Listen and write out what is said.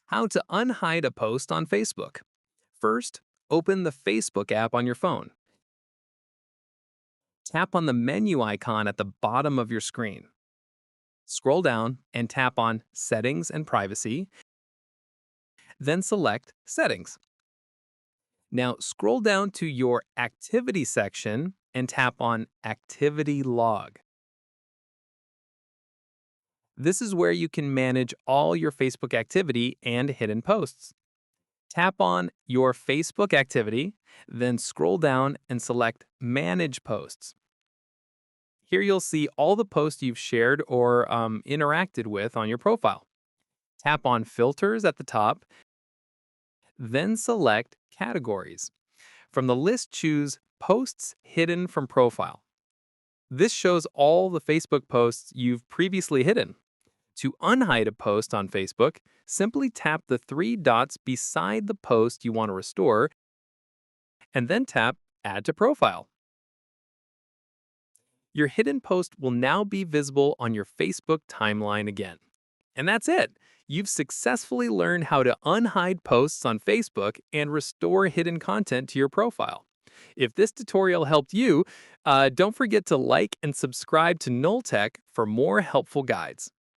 How to unhide a post on Facebook. First, open the Facebook app on your phone. Tap on the menu icon at the bottom of your screen. Scroll down and tap on Settings and Privacy, then select Settings. Now scroll down to your Activity section and tap on Activity Log. This is where you can manage all your Facebook activity and hidden posts. Tap on Your Facebook Activity, then scroll down and select Manage Posts. Here you'll see all the posts you've shared or interacted with on your profile. Tap on Filters at the top, then select Categories. From the list, choose Posts Hidden from Profile. This shows all the Facebook posts you've previously hidden. To unhide a post on Facebook, simply tap the three dots beside the post you want to restore and then tap Add to Profile. Your hidden post will now be visible on your Facebook timeline again. And that's it. You've successfully learned how to unhide posts on Facebook and restore hidden content to your profile. If this tutorial helped you, don't forget to like and subscribe to Null Tech for more helpful guides.